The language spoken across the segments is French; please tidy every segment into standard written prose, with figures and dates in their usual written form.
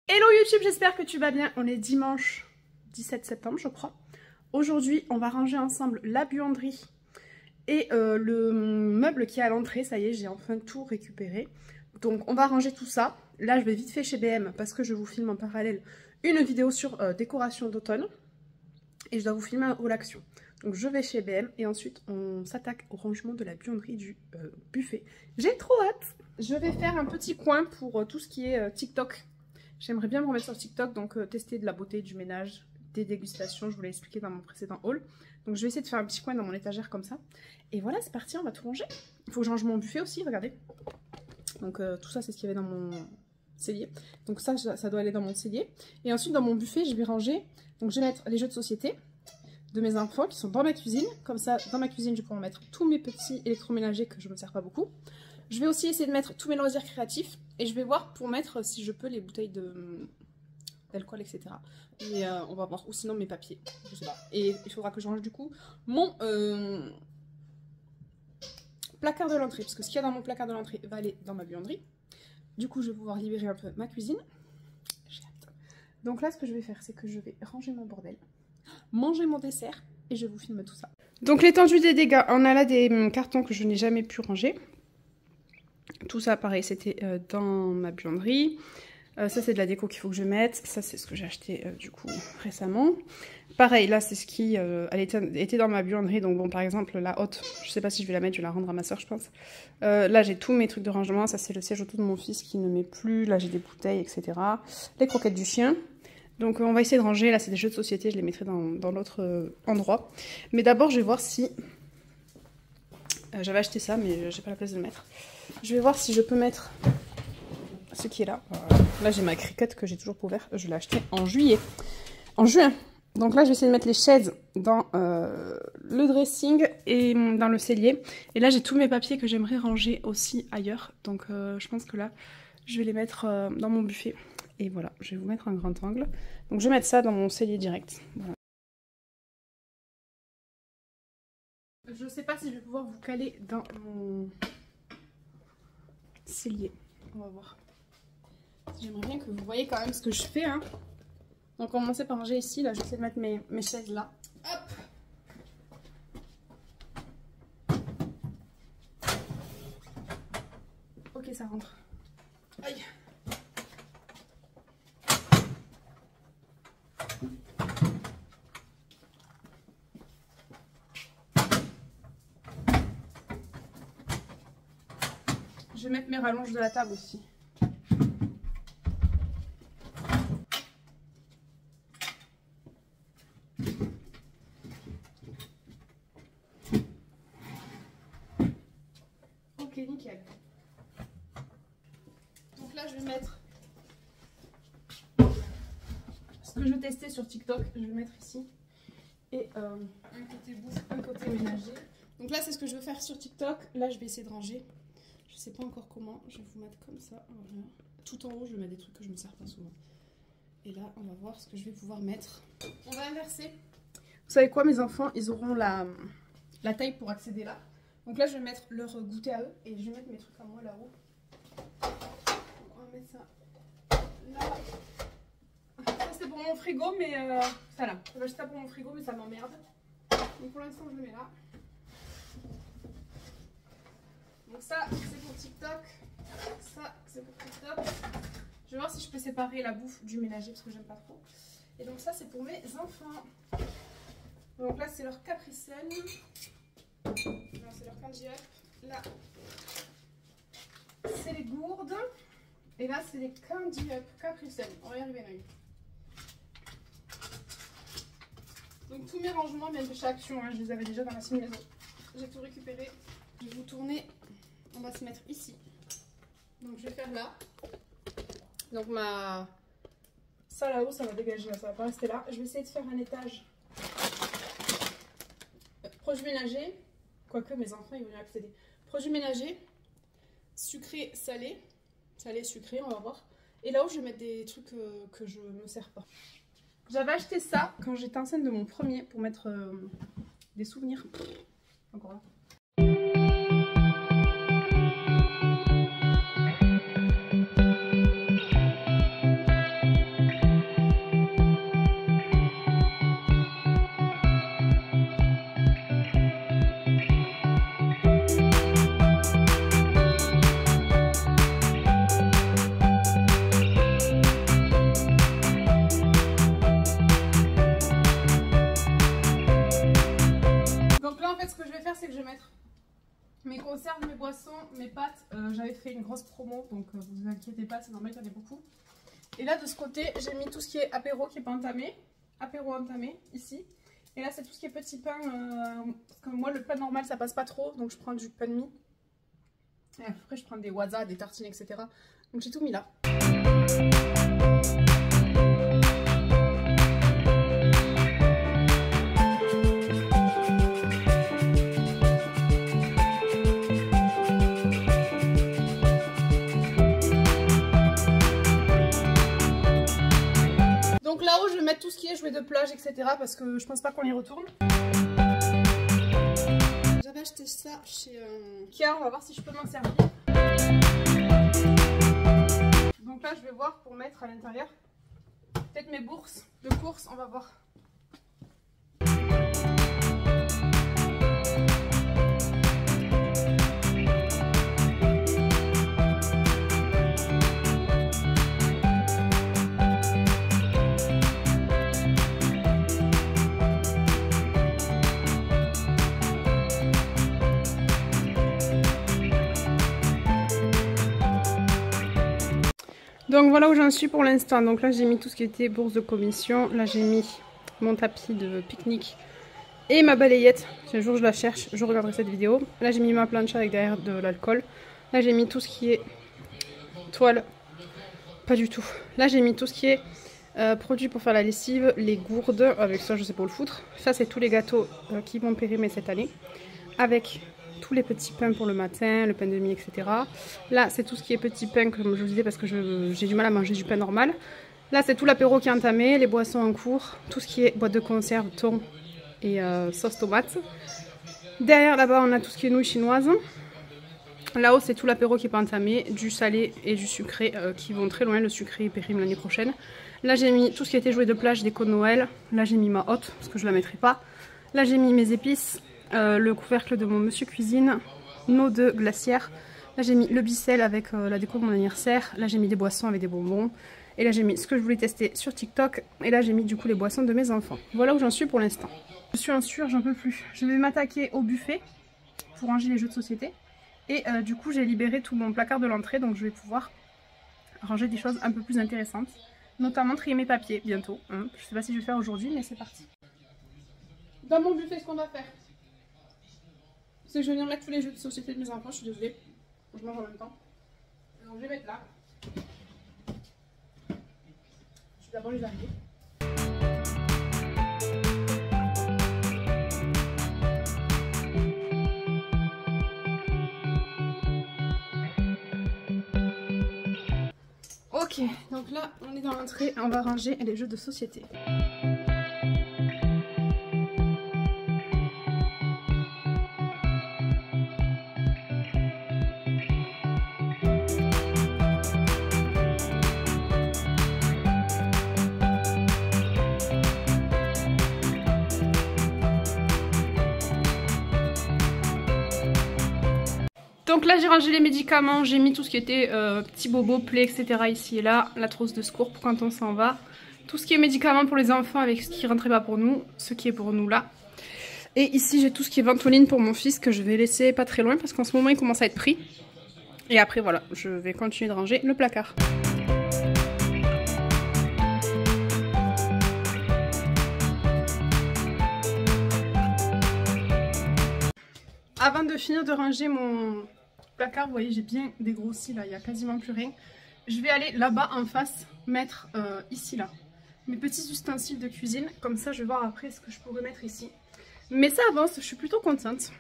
Hello YouTube, j'espère que tu vas bien. On est dimanche 17 septembre, je crois. Aujourd'hui, on va ranger ensemble la buanderie et le meuble qui est à l'entrée. Ça y est, j'ai enfin tout récupéré. Donc, on va ranger tout ça. Là, je vais vite fait chez BM parce que je vous filme en parallèle une vidéo sur décoration d'automne. Et je dois vous filmer un haul action. Donc, je vais chez BM et ensuite, on s'attaque au rangement de la buanderie du buffet. J'ai trop hâte. Je vais faire un petit coin pour tout ce qui est TikTok. J'aimerais bien me remettre sur TikTok, donc tester de la beauté, du ménage, des dégustations, je vous l'ai expliqué dans mon précédent haul. Donc je vais essayer de faire un petit coin dans mon étagère comme ça. Et voilà, c'est parti, on va tout ranger. Il faut que je range mon buffet aussi, regardez. Donc tout ça, c'est ce qu'il y avait dans mon cellier. Donc ça doit aller dans mon cellier. Et ensuite, dans mon buffet, je vais ranger. Donc je vais mettre les jeux de société de mes enfants qui sont dans ma cuisine. Comme ça, dans ma cuisine, je vais pouvoir mettre tous mes petits électroménagers que je ne me sers pas beaucoup. Je vais aussi essayer de mettre tous mes loisirs créatifs et je vais voir pour mettre, si je peux, les bouteilles d'alcool, etc. Et on va voir, ou sinon mes papiers, je sais pas. Et il faudra que je range du coup mon placard de l'entrée, parce que ce qu'il y a dans mon placard de l'entrée va aller dans ma buanderie. Du coup, je vais pouvoir libérer un peu ma cuisine. J'ai hâte. Donc là, ce que je vais faire, c'est que je vais ranger mon bordel, manger mon dessert et je vous filme tout ça. Donc l'étendue des dégâts, on a là des cartons que je n'ai jamais pu ranger. Tout ça, pareil, c'était dans ma buanderie. Ça, c'est de la déco qu'il faut que je mette. Ça, c'est ce que j'ai acheté, du coup, récemment. Pareil, là, c'est ce qui elle était dans ma buanderie. Donc, bon, par exemple, la haute, je sais pas si je vais la mettre, je vais la rendre à ma soeur, je pense. Là, j'ai tous mes trucs de rangement. Ça, c'est le siège auto de mon fils qui ne met plus. Là, j'ai des bouteilles, etc. Les croquettes du chien. Donc, on va essayer de ranger. Là, c'est des jeux de société. Je les mettrai dans l'autre endroit. Mais d'abord, je vais voir si... j'avais acheté ça, mais j'ai pas la place de le mettre. Je vais voir si je peux mettre ce qui est là. Là, j'ai ma cricket que j'ai toujours pas ouvert. Je l'ai acheté en juillet. En juin. Donc là, je vais essayer de mettre les chaises dans le dressing et dans le cellier. Et là, j'ai tous mes papiers que j'aimerais ranger aussi ailleurs. Donc je pense que là, je vais les mettre dans mon buffet. Et voilà, je vais vous mettre un grand angle. Donc je vais mettre ça dans mon cellier direct. Voilà. Je sais pas si je vais pouvoir vous caler dans mon cellier. On va voir. J'aimerais bien que vous voyez quand même ce que je fais. Hein. Donc on va commencer par ranger ici. Là, je vais essayer de mettre mes chaises là. Hop. Ok, ça rentre. Aïe. Je vais mettre mes rallonges de la table aussi. Ok, nickel. Donc là, je vais mettre ce que je testais sur TikTok. Je vais mettre ici. Et un côté bouffe, un côté ménager. Donc là, c'est ce que je veux faire sur TikTok. Là, je vais essayer de ranger. Je sais pas encore comment, je vais vous mettre comme ça, voilà. Tout en haut, je vais mettre des trucs que je me sers pas souvent. Et là, on va voir ce que je vais pouvoir mettre. On va inverser. Vous savez quoi, mes enfants, ils auront la taille pour accéder là. Donc là, je vais mettre leur goûter à eux et je vais mettre mes trucs à moi là-haut. On va mettre ça là. Ça, c'est pour mon frigo, mais ça là. Je vais acheter ça pour mon frigo, mais ça m'emmerde. Donc pour l'instant, je le mets là. Donc ça, c'est pour TikTok. Ça, c'est pour TikTok. Je vais voir si je peux séparer la bouffe du ménager parce que j'aime pas trop. Et donc ça, c'est pour mes enfants. Donc là, c'est leur capricène. Non, c'est leur candy up. Là, c'est les gourdes. Et là, c'est les candy up capricène. On va y arriver, là. Donc tous mes rangements viennent de chez Action. Hein. Je les avais déjà dans la maison. J'ai tout récupéré. Je vais vous tourner. On va se mettre ici. Donc je vais faire là. Donc ça là-haut, ça va dégager, ça va pas rester là. Je vais essayer de faire un étage produits ménagers. Quoique mes enfants ils vont y accéder. Produits ménagers, sucré, salé. Salé, sucré, on va voir. Et là-haut, je vais mettre des trucs que je me sers pas. J'avais acheté ça quand j'étais enceinte de mon premier pour mettre des souvenirs. Encore là. mes pâtes, j'avais fait une grosse promo, donc vous inquiétez pas, c'est normal qu'il y en ait beaucoup. Et là de ce côté, j'ai mis tout ce qui est apéro qui n'est pas entamé, apéro entamé ici. Et là c'est tout ce qui est petit pain, parce que moi le pain normal ça passe pas trop, donc je prends du pain de mie. Et après je prends des waza, des tartines, etc. Donc j'ai tout mis là. Donc là-haut je vais mettre tout ce qui est jouets de plage, etc. parce que je pense pas qu'on y retourne. J'avais acheté ça chez Kia, on va voir si je peux m'en servir. Donc là je vais voir pour mettre à l'intérieur peut-être mes bourses de course, on va voir. Donc voilà où j'en suis pour l'instant. Donc là j'ai mis tout ce qui était bourse de commission. Là j'ai mis mon tapis de pique-nique et ma balayette. Si un jour je la cherche, je regarderai cette vidéo. Là j'ai mis ma planche avec derrière de l'alcool. Là j'ai mis tout ce qui est toile. Pas du tout. Là j'ai mis tout ce qui est produits pour faire la lessive, les gourdes. Avec ça je sais pas où le foutre. Ça c'est tous les gâteaux qui vont périmer cette année. Avec tous les petits pains pour le matin, le pain de mie, etc. Là, c'est tout ce qui est petit pain, comme je vous disais, parce que j'ai du mal à manger du pain normal. Là, c'est tout l'apéro qui est entamé, les boissons en cours, tout ce qui est boîte de conserve, thon et sauce tomate. Derrière, là-bas, on a tout ce qui est nouilles chinoises. Là-haut, c'est tout l'apéro qui n'est pas entamé, du salé et du sucré qui vont très loin. Le sucré périme l'année prochaine. Là, j'ai mis tout ce qui était jouet de plage, déco de Noël. Là, j'ai mis ma hotte, parce que je ne la mettrai pas. Là, j'ai mis mes épices. Le couvercle de mon monsieur cuisine, nos deux glacières. Là j'ai mis le bicelle avec la déco de mon anniversaire. Là j'ai mis des boissons avec des bonbons. Et là j'ai mis ce que je voulais tester sur TikTok. Et là j'ai mis du coup les boissons de mes enfants. Voilà où j'en suis pour l'instant. Je suis en sueur, j'en peux plus. Je vais m'attaquer au buffet pour ranger les jeux de société. Et du coup j'ai libéré tout mon placard de l'entrée. Donc je vais pouvoir ranger des choses un peu plus intéressantes. Notamment trier mes papiers bientôt. Hein. Je sais pas si je vais le faire aujourd'hui mais c'est parti. Dans mon buffet, ce qu'on va faire, c'est que je vais venir mettre tous les jeux de société de mes enfants, je suis désolée, je mange en même temps. Donc je vais mettre là. Je vais d'abord les arriver. Ok, donc là on est dans l'entrée, on va ranger les jeux de société. Donc là j'ai rangé les médicaments, j'ai mis tout ce qui était petits bobos, plaies, etc. ici et là, la trousse de secours pour quand on s'en va. Tout ce qui est médicaments pour les enfants avec ce qui rentrait pas pour nous, ce qui est pour nous là. Et ici j'ai tout ce qui est ventoline pour mon fils que je vais laisser pas très loin parce qu'en ce moment il commence à être pris. Et après voilà, je vais continuer de ranger le placard. Avant de finir de ranger mon placard, vous voyez j'ai bien dégrossi là, il n'y a quasiment plus rien. Je vais aller là-bas en face, mettre ici là mes petits ustensiles de cuisine. Comme ça je vais voir après ce que je pourrais mettre ici. Mais ça avance, je suis plutôt contente.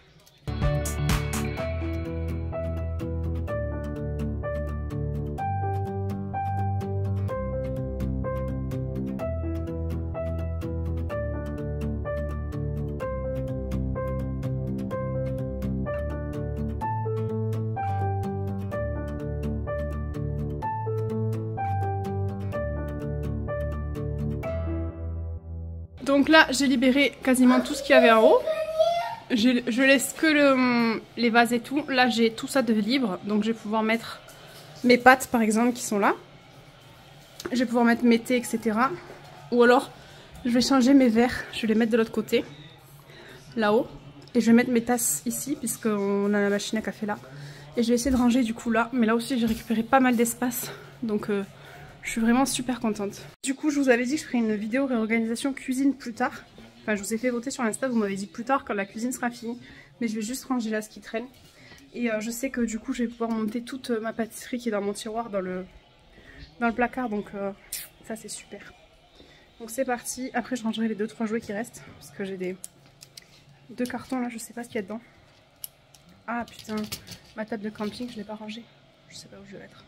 Donc là j'ai libéré quasiment tout ce qu'il y avait en haut. Je laisse que les vases et tout. Là j'ai tout ça de libre. Donc je vais pouvoir mettre mes pâtes par exemple qui sont là. Je vais pouvoir mettre mes thés, etc. Ou alors je vais changer mes verres. Je vais les mettre de l'autre côté. Là-haut. Et je vais mettre mes tasses ici puisqu'on a la machine à café là. Et je vais essayer de ranger du coup là. Mais là aussi j'ai récupéré pas mal d'espace. Donc je suis vraiment super contente. Du coup je vous avais dit que je ferais une vidéo réorganisation cuisine plus tard. Enfin je vous ai fait voter sur Insta, vous m'avez dit plus tard quand la cuisine sera finie. Mais je vais juste ranger là ce qui traîne. Et je sais que du coup je vais pouvoir monter toute ma pâtisserie qui est dans mon tiroir dans le placard. Donc ça c'est super. Donc c'est parti. Après je rangerai les 2-3 jouets qui restent. Parce que j'ai des 2 cartons là, je sais pas ce qu'il y a dedans. Ah putain, ma table de camping je l'ai pas rangée. Je sais pas où je vais mettre.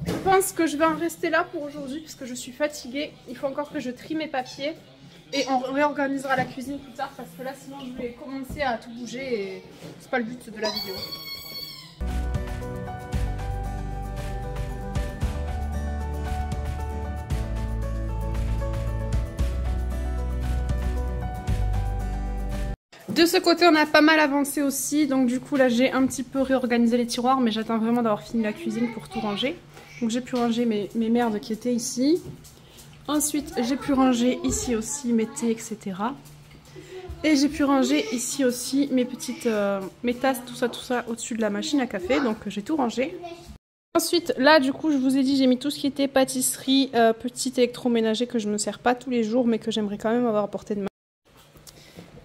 Je pense que je vais en rester là pour aujourd'hui parce que je suis fatiguée. Il faut encore que je trie mes papiers et on réorganisera la cuisine plus tard parce que là sinon je vais commencer à tout bouger et c'est pas le but de la vidéo. De ce côté on a pas mal avancé aussi, donc du coup là j'ai un petit peu réorganisé les tiroirs mais j'attends vraiment d'avoir fini la cuisine pour tout ranger. Donc j'ai pu ranger mes merdes qui étaient ici. Ensuite j'ai pu ranger ici aussi mes thés, etc. Et j'ai pu ranger ici aussi mes petites mes tasses, tout ça au-dessus de la machine à café. Donc j'ai tout rangé. Ensuite là du coup je vous ai dit j'ai mis tout ce qui était pâtisserie, petit électroménager que je ne me sers pas tous les jours mais que j'aimerais quand même avoir à portée de main.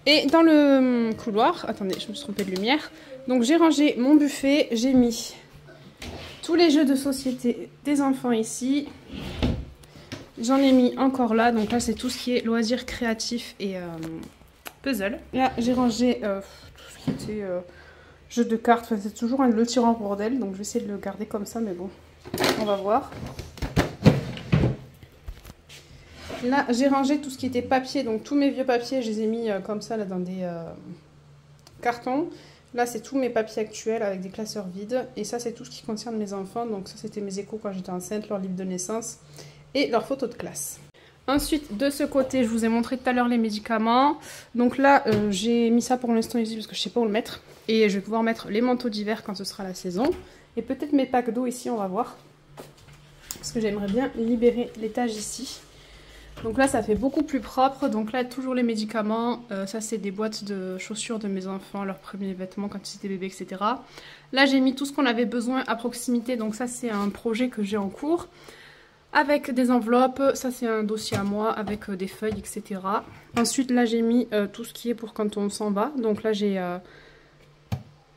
Et dans le couloir, attendez je me suis trompée de lumière. Donc j'ai rangé mon buffet, j'ai mis tous les jeux de société des enfants ici. J'en ai mis encore là. Donc là, c'est tout ce qui est loisirs créatifs et puzzle. Là, j'ai rangé tout ce qui était jeux de cartes. Enfin, c'est toujours le tiroir bordel. Donc je vais essayer de le garder comme ça. Mais bon, on va voir. Là, j'ai rangé tout ce qui était papier. Donc tous mes vieux papiers, je les ai mis comme ça là dans des cartons. Là, c'est tous mes papiers actuels avec des classeurs vides. Et ça, c'est tout ce qui concerne mes enfants. Donc ça, c'était mes échos quand j'étais enceinte, leur livre de naissance et leurs photos de classe. Ensuite, de ce côté, je vous ai montré tout à l'heure les médicaments. Donc là, j'ai mis ça pour l'instant ici parce que je sais pas où le mettre. Et je vais pouvoir mettre les manteaux d'hiver quand ce sera la saison. Et peut-être mes packs d'eau ici, on va voir. Parce que j'aimerais bien libérer l'étage ici. Donc là ça fait beaucoup plus propre, donc là toujours les médicaments, ça c'est des boîtes de chaussures de mes enfants, leurs premiers vêtements quand ils étaient bébés, etc. Là j'ai mis tout ce qu'on avait besoin à proximité, donc ça c'est un projet que j'ai en cours, avec des enveloppes, ça c'est un dossier à moi avec des feuilles, etc. Ensuite là j'ai mis tout ce qui est pour quand on s'en va, donc là j'ai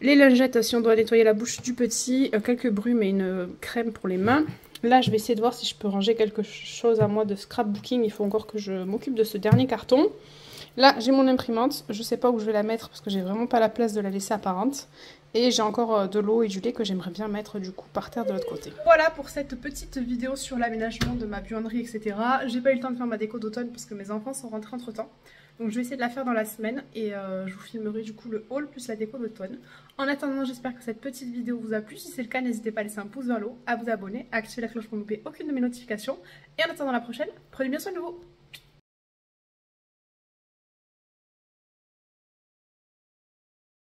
les lingettes si on doit nettoyer la bouche du petit, quelques brumes et une crème pour les mains. Là, je vais essayer de voir si je peux ranger quelque chose à moi de scrapbooking. Il faut encore que je m'occupe de ce dernier carton. Là, j'ai mon imprimante. Je ne sais pas où je vais la mettre parce que j'ai vraiment pas la place de la laisser apparente. Et j'ai encore de l'eau et du lait que j'aimerais bien mettre du coup par terre de l'autre côté. Voilà pour cette petite vidéo sur l'aménagement de ma buanderie, etc. J'ai pas eu le temps de faire ma déco d'automne parce que mes enfants sont rentrés entre temps. Donc je vais essayer de la faire dans la semaine et je vous filmerai du coup le haul plus la déco d'automne. En attendant, j'espère que cette petite vidéo vous a plu. Si c'est le cas, n'hésitez pas à laisser un pouce vers le haut, à vous abonner, à activer la cloche pour ne louper aucune de mes notifications. Et en attendant la prochaine, prenez bien soin de vous.